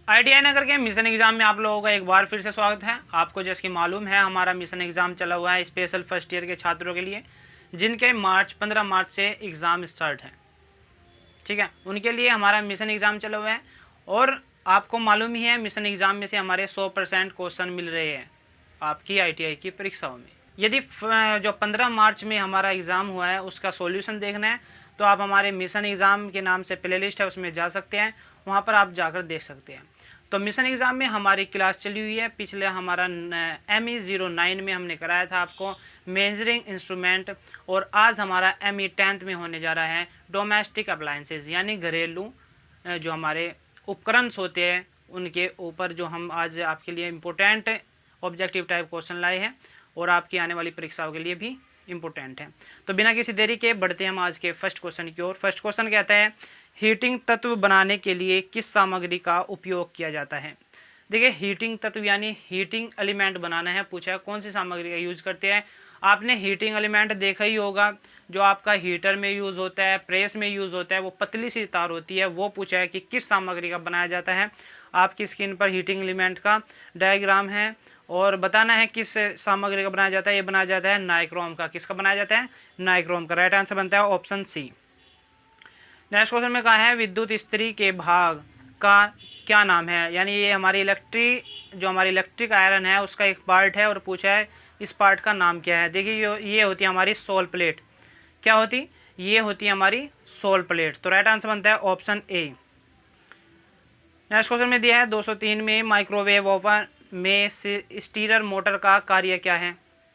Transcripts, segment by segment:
ITI नगर के mission exam में आप लोगों का एक बार फिर से स्वागत है। आपको जैसे कि मालूम है हमारा मिशन एग्जाम चला हुआ है स्पेशल फर्स्ट ईयर के छात्रों के लिए, जिनके 15 मार्च से एग्ज़ाम स्टार्ट है। ठीक है, उनके लिए हमारा मिशन एग्ज़ाम चला हुआ है। और आपको मालूम ही है मिशन एग्ज़ाम में से हमारे 100% क्वेश्चन मिल रहे हैं आपकी ITI की परीक्षाओं में। यदि जो 15 मार्च में हमारा एग्ज़ाम हुआ है उसका सॉल्यूशन देखना है तो आप हमारे मिशन एग्ज़ाम के नाम से प्लेलिस्ट है उसमें जा सकते हैं, वहाँ पर आप जाकर देख सकते हैं। तो मिशन एग्ज़ाम में हमारी क्लास चली हुई है। पिछले हमारा ME09 में हमने कराया था आपको मेजरिंग इंस्ट्रूमेंट, और आज हमारा ME10 में होने जा रहा है डोमेस्टिक अप्लायंसेज, यानी घरेलू जो हमारे उपकरण होते हैं उनके ऊपर जो हम आज आपके लिए इम्पोर्टेंट ऑब्जेक्टिव टाइप क्वेश्चन लाए हैं और आपकी आने वाली परीक्षाओं के लिए भी इम्पोर्टेंट है। तो बिना किसी देरी के बढ़ते हैं हम आज के फर्स्ट क्वेश्चन की ओर। फर्स्ट क्वेश्चन कहता है हीटिंग तत्व बनाने के लिए किस सामग्री का उपयोग किया जाता है। देखिए, हीटिंग तत्व यानी हीटिंग एलिमेंट बनाना है, पूछा है कौन सी सामग्री का यूज करते हैं। आपने हीटिंग एलिमेंट देखा ही होगा, जो आपका हीटर में यूज़ होता है, प्रेस में यूज़ होता है, वो पतली सी तार होती है। वो पूछा है कि किस सामग्री का बनाया जाता है। आपकी स्क्रीन पर हीटिंग एलिमेंट का डायग्राम है और बताना है किस सामग्री का बनाया जाता है। ये बनाया जाता है नाइक्रोम का। किसका बनाया जाता है? नाइक्रोम का। राइट आंसर बनता है ऑप्शन सी। नेक्स्ट क्वेश्चन में कहा है विद्युत इस्त्री के भाग का क्या नाम है, यानी ये हमारी इलेक्ट्रिक आयरन है उसका एक पार्ट है और पूछा है इस पार्ट का नाम क्या है। देखिए ये होती है हमारी सोल प्लेट। क्या होती? ये होती है हमारी सोल प्लेट। तो राइट आंसर बनता है ऑप्शन ए। नेक्स्ट क्वेश्चन में दिया है 203 में माइक्रोवेव ओवन में स्टीरर मोटर का कार्य क्या है।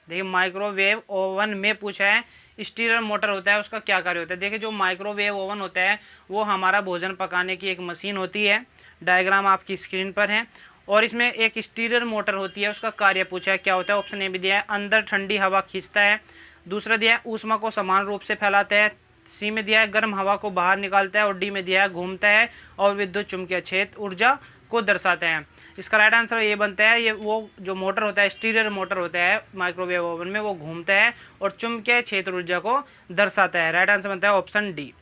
देखिए, माइक्रोवेव ओवन में पूछा है स्टीरर मोटर होता है उसका क्या कार्य होता है। देखिए, जो माइक्रोवेव ओवन होता है वो हमारा भोजन पकाने की एक मशीन होती है। डायग्राम आपकी स्क्रीन पर है और इसमें एक स्टीरर मोटर होती है, उसका कार्य पूछा है क्या होता है। ऑप्शन ए भी दिया है अंदर ठंडी हवा खींचता है। दूसरा दिया है ऊष्मा को समान रूप से फैलाता है। सी में दिया है गर्म हवा को बाहर निकालता है और डी में दिया है घूमता है और विद्युत चुम्बकीय क्षेत्र ऊर्जा को दर्शाता है। इसका राइट आंसर ये बनता है, ये वो जो मोटर होता है स्टीरर मोटर होता है माइक्रोवेव ओवन में, वो घूमता है और चुम्बकीय क्षेत्र ऊर्जा को दर्शाता है। राइट आंसर बनता है ऑप्शन डी।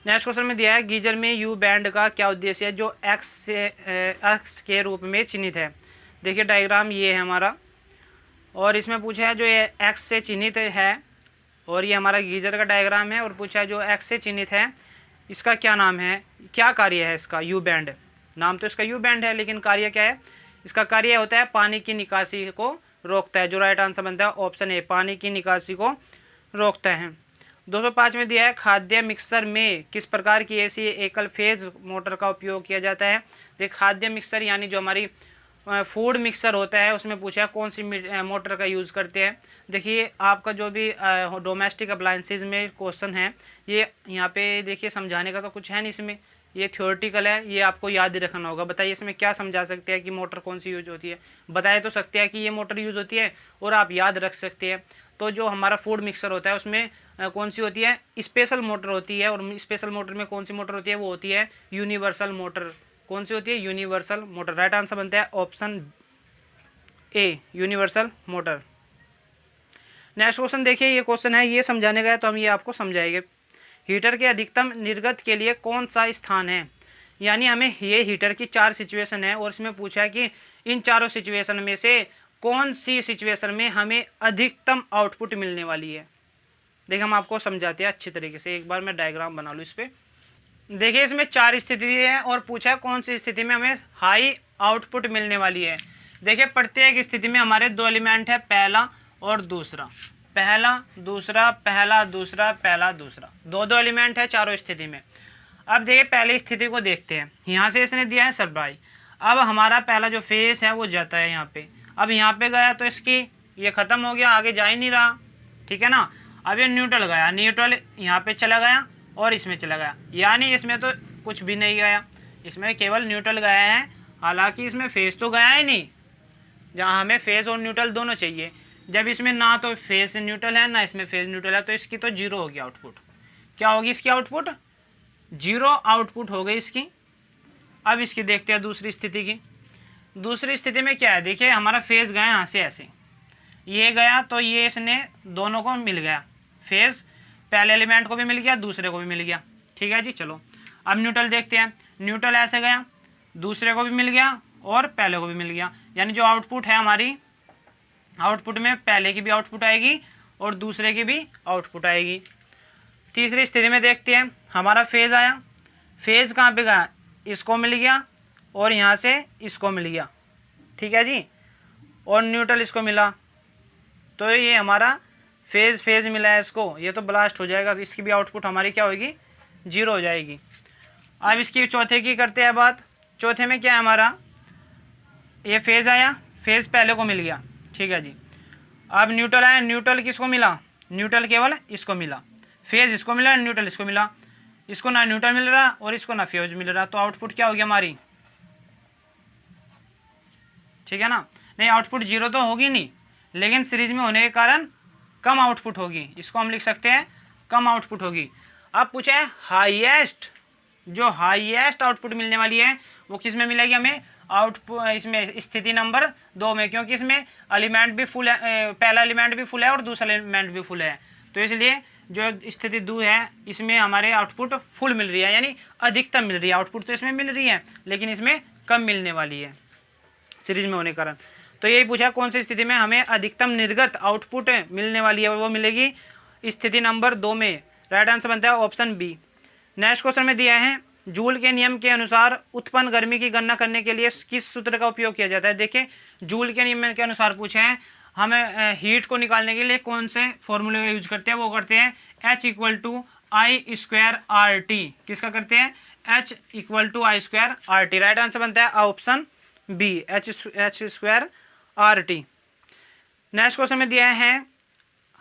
नेक्स्ट क्वेश्चन में दिया है गीजर में यू बैंड का क्या उद्देश्य है जो एक्स के रूप में चिन्हित है। देखिए, डायग्राम ये है हमारा और इसमें पूछा है जो ये एक्स से चिन्हित है और ये हमारा गीजर का डायग्राम है और पूछा है जो एक्स से चिन्हित है इसका क्या नाम है, क्या कार्य है इसका। यू बैंड, नाम तो इसका यू बैंड है लेकिन कार्य क्या है इसका? कार्य होता है पानी की निकासी को रोकता है। जो राइट आंसर बनता है ऑप्शन ए, पानी की निकासी को रोकता है। 205 में दिया है खाद्य मिक्सर में किस प्रकार की ऐसी एकल फेज मोटर का उपयोग किया जाता है। देख, खाद्य मिक्सर यानी जो हमारी फूड मिक्सर होता है उसमें पूछा है कौन सी मोटर का यूज़ करते हैं। देखिए, आपका जो भी डोमेस्टिक अप्लायंसेज में क्वेश्चन है ये यहाँ पे देखिए समझाने का तो कुछ है नहीं इसमें, ये थ्योरेटिकल है, ये आपको याद ही रखना होगा। बताइए इसमें क्या समझा सकते हैं कि मोटर कौन सी यूज होती है। बताए तो सकते हैं कि ये मोटर यूज़ होती है और आप याद रख सकते हैं। तो जो हमारा फूड मिक्सर होता है उसमें कौन सी होती है? स्पेशल मोटर होती है। और स्पेशल मोटर में कौन सी मोटर होती है? वो होती है यूनिवर्सल मोटर। कौन सी होती है? Universal motor. राइट आंसर बनता है option A, universal motor. Next question देखिए, ये क्वेश्चन है ये समझाने का है तो हम ये आपको समझाएंगे। हीटर के अधिकतम निर्गत के लिए कौन सा स्थान है, यानी हमें ये हीटर की 4 सिचुएशन है और इसमें पूछा है कि इन चारों सिचुएशन में से कौन सी सिचुएशन में हमें अधिकतम आउटपुट मिलने वाली है। देखिए, हम आपको समझाते हैं अच्छी तरीके से। एक बार मैं डायग्राम बना लूँ इस पर। देखिए, इसमें 4 स्थिति है और पूछा है कौन सी स्थिति में हमें हाई आउटपुट मिलने वाली है। देखिए, प्रत्येक स्थिति में हमारे 2 एलिमेंट है, पहला और दूसरा। पहला दूसरा, पहला दूसरा, पहला दूसरा, 2 एलिमेंट है चारों स्थिति में। अब देखिए पहली स्थिति को देखते हैं। यहाँ से इसने दिया है सप्लाई। अब हमारा पहला जो फेस है वो जाता है यहाँ पे। अब यहाँ पे गया तो इसकी ये ख़त्म हो गया, आगे जा ही नहीं रहा, ठीक है ना। अब ये न्यूट्रल गया, न्यूट्रल यहाँ पे चला गया और इसमें चला गया, यानी इसमें तो कुछ भी नहीं गया, इसमें केवल न्यूट्रल गया है। हालांकि इसमें फेस तो गया ही नहीं, जहाँ हमें फेस और न्यूट्रल दोनों चाहिए। जब इसमें ना तो फेस न्यूट्रल है ना इसमें फेस न्यूट्रल है तो इसकी तो जीरो होगी आउटपुट। क्या होगी इसकी आउटपुट? जीरो आउटपुट हो गई इसकी। अब इसकी देखते हैं दूसरी स्थिति की। दूसरी स्थिति में क्या है, देखिए हमारा फेस गया यहाँ से ऐसे, ये गया तो ये इसने दोनों को मिल गया, फेस पहले एलिमेंट को भी मिल गया दूसरे को भी मिल गया, ठीक है जी। चलो अब न्यूट्रल देखते हैं। न्यूट्रल ऐसे गया दूसरे को भी मिल गया और पहले को भी मिल गया, यानी जो आउटपुट है हमारी, आउटपुट में पहले की भी आउटपुट आएगी और दूसरे की भी आउटपुट आएगी। तीसरी स्थिति में देखते हैं, हमारा फेज़ आया, फेज़ कहाँ पे गया, इसको मिल गया और यहाँ से इसको मिल गया, ठीक है जी, और न्यूट्रल इसको मिला, तो ये हमारा फेज़ मिला है इसको, ये तो ब्लास्ट हो जाएगा, तो इसकी भी आउटपुट हमारी क्या होगी, 0 हो जाएगी। अब इसकी चौथे की करते हैं बात। चौथे में क्या है हमारा, ये फेज़ आया, फेज़ पहले को मिल गया, ठीक है जी। अब न्यूट्रल आया, न्यूट्रल किसको मिला, न्यूट्रल केवल इसको मिला, फेज़ इसको मिला, न्यूट्रल इसको मिला, इसको ना न्यूट्रल मिल रहा और इसको ना फेज़ मिल रहा, तो आउटपुट क्या होगी हमारी, ठीक है ना। नहीं, आउटपुट 0 तो होगी नहीं, लेकिन सीरीज में होने के कारण कम आउटपुट होगी, इसको हम लिख सकते हैं कम आउटपुट होगी। अब पूछा है हाईएस्ट, जो हाईएस्ट आउटपुट मिलने वाली है वो किस में मिलेगी हमें, आउटपुट इसमें स्थिति नंबर 2 में, क्योंकि इसमें एलिमेंट भी फुल है, पहला एलिमेंट भी फुल है और दूसरा एलिमेंट भी फुल है, तो इसलिए जो स्थिति 2 है इसमें हमारे आउटपुट फुल मिल रही है, यानी अधिकतम मिल रही है। आउटपुट तो इसमें मिल रही है लेकिन इसमें कम मिलने वाली है सीरीज में होने के कारण। तो यही पूछा कौन सी स्थिति में हमें अधिकतम निर्गत आउटपुट मिलने वाली है, वो मिलेगी स्थिति नंबर 2 में। राइट आंसर बनता है ऑप्शन बी। नेक्स्ट क्वेश्चन में दिया है, जूल के नियम के अनुसार उत्पन्न गर्मी की गणना करने के लिए किस सूत्र का उपयोग किया जाता है। देखिए, जूल के नियम के अनुसार पूछे हैं, हमें हीट को निकालने के लिए कौन से फॉर्मूले का यूज करते हैं, वो करते हैं H=I²RT। किसका करते हैं, H=I²RT। राइट आंसर बनता है option B, H²RT। Next question में दिया है,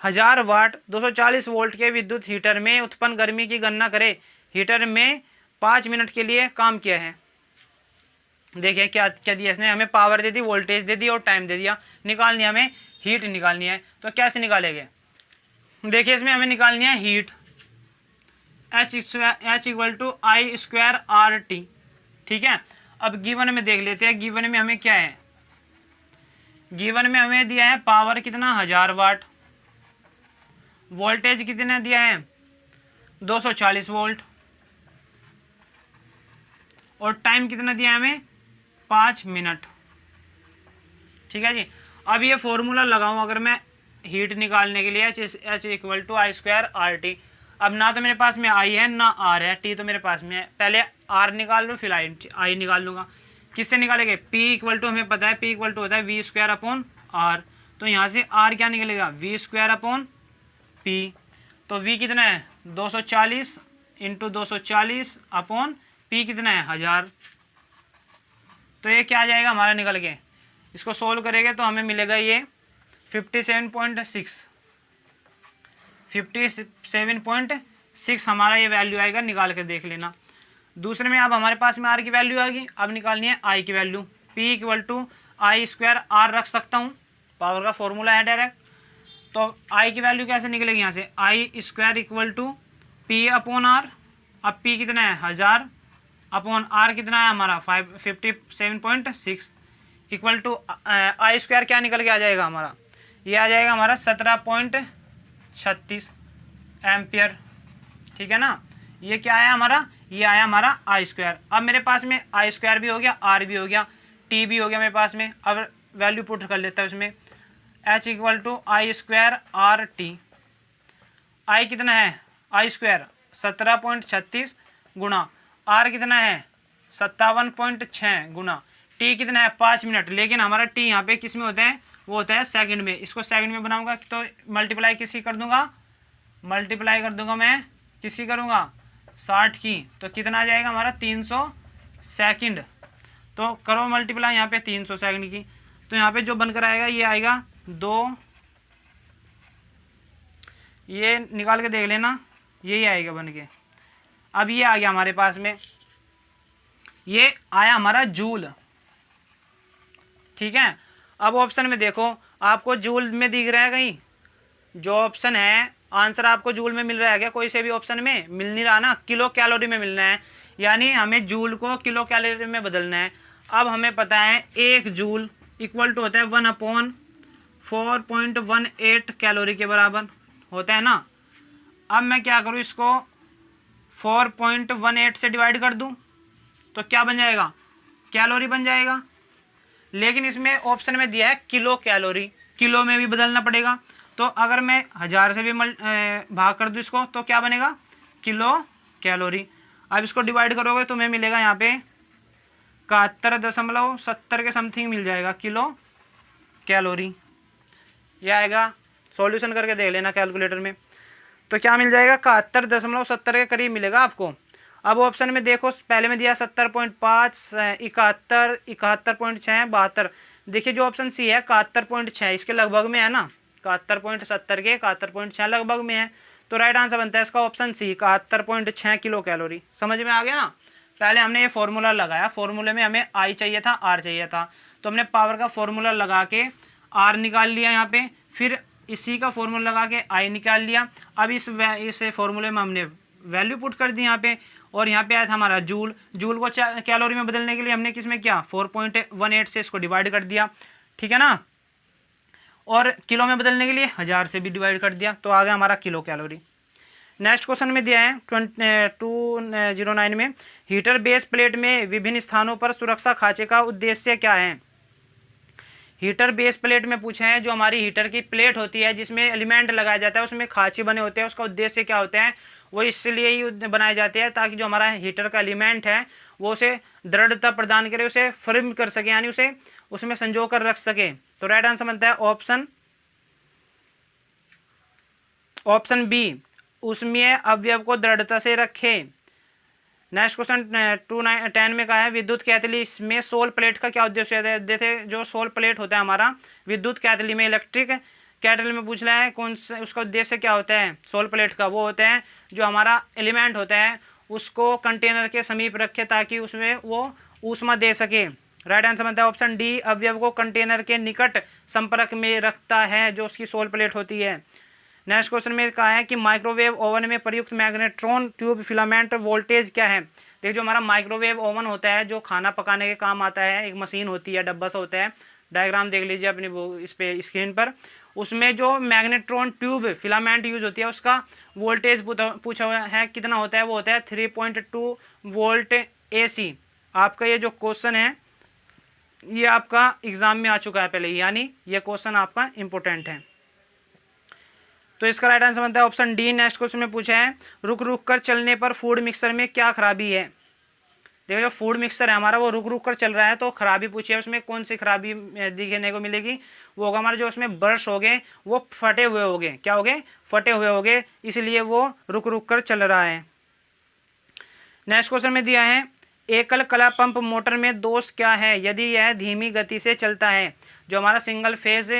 1000 वाट 240 वोल्ट के विद्युत हीटर में उत्पन्न गर्मी की गणना करें। हीटर में 5 मिनट के लिए काम किया है। देखिए क्या क्या दिया इसने, हमें पावर दे दी, वोल्टेज दे दी और टाइम दे दिया, निकालनी है हमें हीट निकालनी है। तो कैसे निकालेंगे, देखिए इसमें हमें निकालनी है हीट, H=I²RT, ठीक है। अब गिवन में देख लेते हैं, गिवन में हमें क्या है, गिवन में हमें दिया है पावर कितना 1000 वाट, वोल्टेज कितना दिया है 240 वोल्ट, और टाइम कितना दिया है हमें 5 मिनट, ठीक है जी। अब ये फॉर्मूला लगाऊं अगर मैं हीट निकालने के लिए, H=I²RT। अब ना तो मेरे पास में आई है ना आर है, टी तो मेरे पास में है, पहले आर निकाल लूँ फिर आई निकाल लूँगा। किससे निकालेंगे, P हमें पता है P होता है V²/R, तो यहाँ से R क्या निकलेगा V²/P। तो V कितना है 240 × 240/P कितना है 1000। तो ये क्या आ जाएगा हमारा निकल के, इसको सोल्व करेंगे तो हमें मिलेगा ये 57.6 हमारा ये वैल्यू आएगा, निकाल के देख लेना। दूसरे में अब हमारे पास में R की वैल्यू आ गई, अब निकालनी है I की वैल्यू। P=I²R रख सकता हूँ, पावर का फॉर्मूला है डायरेक्ट। तो I की वैल्यू कैसे निकलेगी यहाँ से, I²P/R। अब P कितना है 1000 अपॉन R कितना है हमारा 57.6 इक्वल टू I² क्या निकल के आ जाएगा हमारा, ये आ जाएगा हमारा 17.36 एम्पियर, ठीक है ना। ये क्या आया हमारा, ये आया हमारा I²। अब मेरे पास में I² भी हो गया, R भी हो गया, T भी हो गया मेरे पास में। अब वैल्यू पुट कर लेता है उसमें, H=I²RT। I कितना है I² 17.36 गुणा R कितना है 57.6 गुणा T कितना है 5 मिनट। लेकिन हमारा T यहाँ पे किस में होता है, वो होता है सेकंड में। इसको सेकंड में बनाऊंगा तो मल्टीप्लाई किसकी कर दूंगा, मल्टीप्लाई कर दूंगा मैं किसकी करूंगा 60 की, तो कितना आ जाएगा हमारा 300 सेकंड। तो करो मल्टीप्लाई यहाँ पे 300 सेकंड की, तो यहाँ पे जो बनकर आएगा ये आएगा 2, ये निकाल के देख लेना, यही आएगा बन के। अब ये आ गया हमारे पास में, ये आया हमारा जूल, ठीक है। अब ऑप्शन में देखो, आपको जूल में दिख रहा है कहीं, जो ऑप्शन है आंसर आपको जूल में मिल रहा है क्या, कोई से भी ऑप्शन में मिल नहीं रहा ना, किलो कैलोरी में मिलना है, यानी हमें जूल को किलो कैलोरी में बदलना है। अब हमें पता है 1 जूल इक्वल टू होता है 1/4.18 कैलोरी के बराबर होता है ना। अब मैं क्या करूँ, इसको 4.18 से डिवाइड कर दूँ तो क्या बन जाएगा कैलोरी बन जाएगा। लेकिन इसमें ऑप्शन में दिया है किलो कैलोरी, किलो में भी बदलना पड़ेगा। तो अगर मैं 1000 से भी भाग कर दूँ इसको तो क्या बनेगा, किलो कैलोरी। अब इसको डिवाइड करोगे तो हमें मिलेगा यहाँ पे 71.70 के समथिंग मिल जाएगा किलो कैलोरी। यह आएगा, सॉल्यूशन करके देख लेना कैलकुलेटर में। तो क्या मिल जाएगा, 71.70 के करीब मिलेगा आपको। अब ऑप्शन में देखो, पहले में दिया 70.5, 71, 71.6, 72। देखिए जो ऑप्शन सी है 71.6 इसके लगभग में है ना, 71.70 के 71.6 लगभग में है। तो राइट आंसर बनता है इसका ऑप्शन सी, 71.6 किलो कैलोरी। समझ में आ गया ना। पहले हमने ये फॉर्मूला लगाया, फॉर्मूले में हमें आई चाहिए था, आर चाहिए था, तो हमने पावर का फॉर्मूला लगा के आर निकाल लिया यहाँ पे, फिर इसी का फॉर्मूला लगा के आई निकाल लिया। अब इस फॉर्मूले में हमने वैल्यू पुट कर दी यहाँ पे, और यहाँ पे आया था हमारा जूल। जूल को कैलोरी में बदलने के लिए हमने किस में किया, 4.18 से इसको डिवाइड कर दिया, ठीक है ना। और किलो में बदलने के लिए 1000 से भी डिवाइड कर दिया, तो आ गया हमारा किलो कैलोरी। नेक्स्ट क्वेश्चन में दिया है 209 में, हीटर बेस प्लेट में विभिन्न स्थानों पर सुरक्षा खांचे का उद्देश्य क्या है। हीटर बेस प्लेट में पूछा है, जो हमारी हीटर की प्लेट होती है जिसमें एलिमेंट लगाया जाता है, उसमें खांचे बने होते हैं, उसका उद्देश्य क्या होता है। वो इसलिए ही बनाए जाते हैं ताकि जो हमारा हीटर का एलिमेंट है वो उसे दृढ़ता प्रदान करे, उसे फर्म कर सके, यानी उसे उसमें संजो कर रख सके। तो राइट आंसर बनता है ऑप्शन बी, उसमें अवयव को दृढ़ता से रखे। नेक्स्ट क्वेश्चन 210 में कहा है, विद्युत कैथली में सोल प्लेट का क्या उद्देश्य है। देखते जो सोल प्लेट होता है हमारा विद्युत कैथली में, इलेक्ट्रिक कैटल में पूछ रहा है कौन सा, उसका उद्देश्य क्या होता है सोल प्लेट का। वो होता है जो हमारा एलिमेंट होता है उसको कंटेनर के समीप रखे ताकि उसमें वो ऊष्मा दे सके। राइट आंसर बनता है ऑप्शन डी, अवयव को कंटेनर के निकट संपर्क में रखता है जो उसकी सोल प्लेट होती है। नेक्स्ट क्वेश्चन में कहा है कि माइक्रोवेव ओवन में प्रयुक्त मैग्नेट्रॉन ट्यूब फिलामेंट वोल्टेज क्या है। देखिए जो हमारा माइक्रोवेव ओवन होता है जो खाना पकाने के काम आता है, एक मशीन होती है, डब्बा सा होता है, डायग्राम देख लीजिए अपनी इस पे स्क्रीन पर। उसमें जो मैग्नेट्रॉन ट्यूब फिलामेंट यूज होती है उसका वोल्टेज पूछा हुआ है कितना होता है, वो होता है 3.2 वोल्ट AC। आपका ये जो क्वेश्चन है ये आपका एग्जाम में आ चुका है पहले, यानी ये क्वेश्चन आपका इंपॉर्टेंट है। तो इसका राइट आंसर बनता है ऑप्शन डी। नेक्स्ट क्वेश्चन में पूछा है, रुक रुक कर चलने पर फूड मिक्सर में क्या खराबी है। देखो जो फूड मिक्सर है हमारा वो रुक रुक कर चल रहा है, तो खराबी पूछी है, उसमें कौन सी खराबी दिखने को मिलेगी। वो होगा हमारे जो उसमें ब्रश हो गए वो फटे हुए हो गए, क्या हो गए, फटे हुए हो गए, इसलिए वो रुक रुक कर चल रहा है। नेक्स्ट क्वेश्चन में दिया है, एकल कला पंप मोटर में दोष क्या है यदि यह धीमी गति से चलता है। जो हमारा सिंगल फेज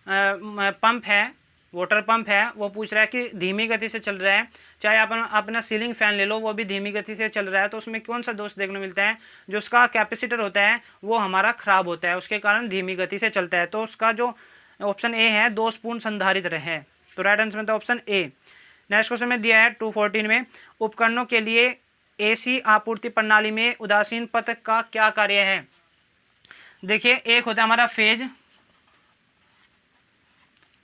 पंप है, वाटर पंप है, वो पूछ रहा है कि धीमी गति से चल रहा है, चाहे अपना सीलिंग फैन ले लो वो भी धीमी गति से चल रहा है, तो उसमें कौन सा दोष देखने मिलता है, जो उसका कैपेसिटर होता है वो हमारा खराब होता है, उसके कारण धीमी गति से चलता है। तो उसका जो ऑप्शन ए है दोषपूर्ण संधारित्र है। तो राइट आंसर बनता है ऑप्शन ए। नेक्स्ट क्वेश्चन में दिया है 214 में, उपकरणों के लिए AC आपूर्ति प्रणाली में उदासीन पथ का क्या कार्य है। देखिए एक होता है हमारा फेज,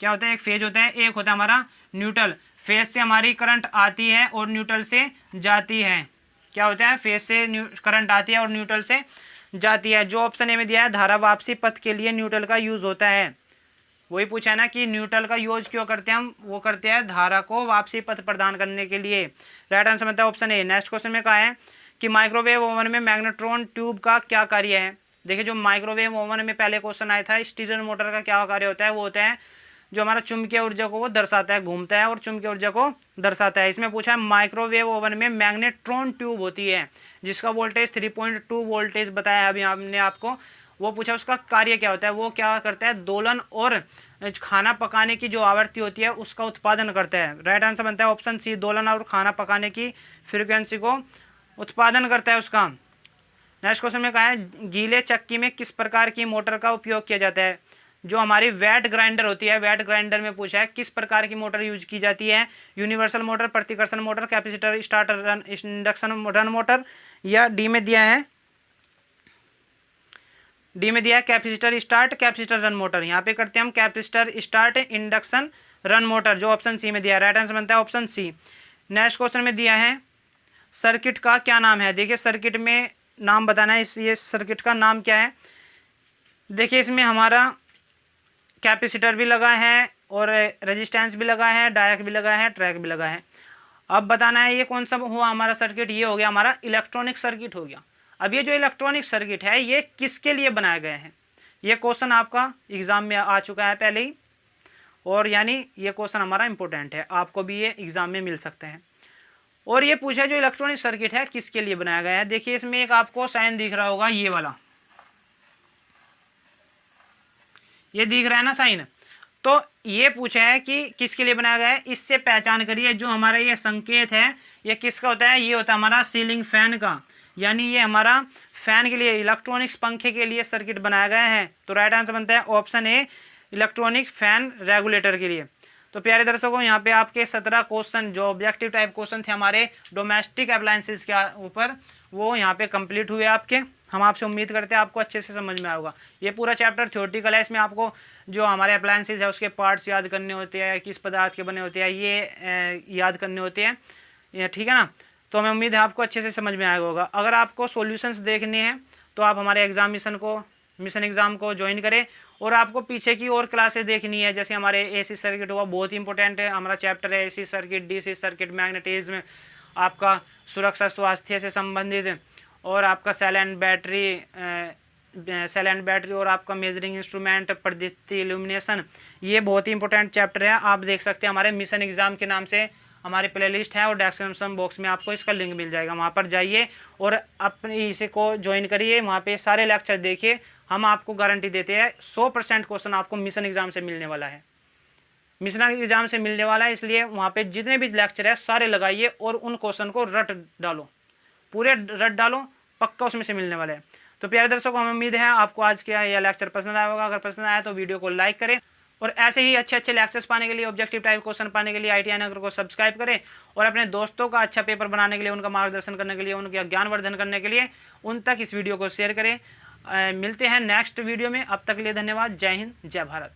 क्या होता है, एक फेज होता है, एक होता है हमारा न्यूट्रल। फेज से हमारी करंट आती है और न्यूट्रल से जाती है। क्या होता है, फेज से करंट आती है और न्यूट्रल से जाती है। जो ऑप्शन ए में दिया है धारा वापसी पथ के लिए न्यूट्रल का यूज होता है। वही पूछा है ना कि न्यूट्रल का यूज क्यों करते हैं हम, वो करते हैं धारा को वापसी पथ प्रदान करने के लिए। राइट आंसर बनता है ऑप्शन ए। नेक्स्ट क्वेश्चन में कहा है कि माइक्रोवेव ओवन में मैग्नेट्रॉन ट्यूब का क्या कार्य है। देखिए जो माइक्रोवेव ओवन में पहले क्वेश्चन आया था स्टीलर मोटर का क्या कार्य होता है, वो होता है जो हमारा चुंबकीय ऊर्जा को वो दर्शाता है, घूमता है और चुंबकीय ऊर्जा को दर्शाता है। इसमें पूछा है माइक्रोवेव ओवन में मैग्नेट्रॉन ट्यूब होती है जिसका वोल्टेज 3.2 वोल्टेज बताया अभी हमने आपको। वो पूछा उसका कार्य क्या होता है, वो क्या करता है, दोलन और खाना पकाने की जो आवृत्ति होती है उसका उत्पादन करता है। राइट आंसर बनता है ऑप्शन सी, दोलन और खाना पकाने की फ्रीक्वेंसी को उत्पादन करता है उसका। नेक्स्ट क्वेश्चन में कहा है गीले चक्की में किस प्रकार की मोटर का उपयोग किया जाता है। जो हमारी वेट ग्राइंडर होती है, वेट ग्राइंडर में पूछा है किस प्रकार की मोटर यूज की जाती है, यूनिवर्सल मोटर, प्रतिकर्षण motor, capacitor starter run, induction run motor, या डी में दिया है capacitor start capacitor run motor. यहाँ पे करते हैं हम capacitor start induction run motor, जो ऑप्शन सी में दिया है। राइट आंसर बनता है ऑप्शन सी। नेक्स्ट क्वेश्चन में दिया है सर्किट का क्या नाम है। देखिए सर्किट में नाम बताना है। ये सर्किट का नाम क्या है। देखिए इसमें हमारा कैपेसिटर भी लगा है और रेजिस्टेंस भी लगा है, डायक भी लगा है, ट्रैक भी लगा है। अब बताना है ये कौन सा हुआ हमारा सर्किट। ये हो गया हमारा इलेक्ट्रॉनिक सर्किट हो गया। अब ये जो इलेक्ट्रॉनिक सर्किट है ये किसके लिए बनाए गए हैं, ये क्वेश्चन आपका एग्जाम में आ चुका है पहले ही, और यानी ये क्वेश्चन हमारा इंपॉर्टेंट है, आपको भी ये एग्जाम में मिल सकते हैं। और ये पूछा जो इलेक्ट्रॉनिक सर्किट है किसके लिए बनाया गया है। देखिए इसमें एक आपको साइन दिख रहा होगा, ये वाला, ये दिख रहा है ना साइन। तो ये पूछा है कि किसके लिए बनाया गया है, इससे पहचान करिए जो हमारा ये संकेत है ये किसका होता है। ये होता है हमारा सीलिंग फैन का, यानी ये हमारा फैन के लिए, इलेक्ट्रॉनिक्स पंखे के लिए सर्किट बनाया गया है। तो राइट आंसर बनता है option A, electronic fan regulator के लिए। तो प्यारे दर्शकों यहाँ पे आपके 17 क्वेश्चन जो ऑब्जेक्टिव टाइप क्वेश्चन थे हमारे डोमेस्टिक अप्लायंसेस के ऊपर, वो यहाँ पे कंप्लीट हुए आपके। हम आपसे उम्मीद करते हैं आपको अच्छे से समझ में आएगा। ये पूरा चैप्टर थ्योरेटिकल है, इसमें आपको जो हमारे अप्लायंसेस है उसके पार्ट्स याद करने होते हैं, किस पदार्थ के बने होते हैं ये याद करने होते हैं, ये ठीक है ना। तो हमें उम्मीद है आपको अच्छे से समझ में आएगा होगा। अगर आपको सॉल्यूशंस देखने हैं तो आप हमारे मिशन एग्ज़ाम को ज्वाइन करें। और आपको पीछे की और क्लासेस देखनी है, जैसे हमारे एसी सर्किट हुआ, बहुत ही इंपॉर्टेंट है हमारा चैप्टर है AC circuit, DC circuit, magnetism, आपका सुरक्षा स्वास्थ्य से संबंधित, और आपका सेल एंड बैटरी और आपका मेजरिंग इंस्ट्रूमेंट, पद्धति, इल्यूमिनेशन, ये बहुत ही इंपॉर्टेंट चैप्टर है। आप देख सकते हैं हमारे मिशन एग्ज़ाम के नाम से हमारी प्लेलिस्ट है और डिस्क्रिप्शन बॉक्स में आपको इसका लिंक मिल जाएगा, वहाँ पर जाइए और अपने इसे को ज्वाइन करिए। वहाँ पे सारे लेक्चर देखिए, हम आपको गारंटी देते हैं 100% क्वेश्चन आपको मिशन एग्जाम से मिलने वाला है, मिशन एग्जाम से मिलने वाला है। इसलिए वहाँ पे जितने भी लेक्चर है सारे लगाइए और उन क्वेश्चन को रट डालो, पूरे रट डालो, पक्का उसमें से मिलने वाला है। तो प्यारे दर्शकों हमें उम्मीद है आपको आज का यह लेक्चर पसंद आया होगा। अगर पसंद आया तो वीडियो को लाइक करें और ऐसे ही अच्छे अच्छे लेक्चर्स पाने के लिए, ऑब्जेक्टिव टाइप क्वेश्चन पाने के लिए ITI नगर को सब्सक्राइब करें और अपने दोस्तों का अच्छा पेपर बनाने के लिए, उनका मार्गदर्शन करने के लिए, उनका ज्ञानवर्धन करने के लिए उन तक इस वीडियो को शेयर करें। मिलते हैं नेक्स्ट वीडियो में, अब तक के लिए धन्यवाद। जय हिंद, जय भारत।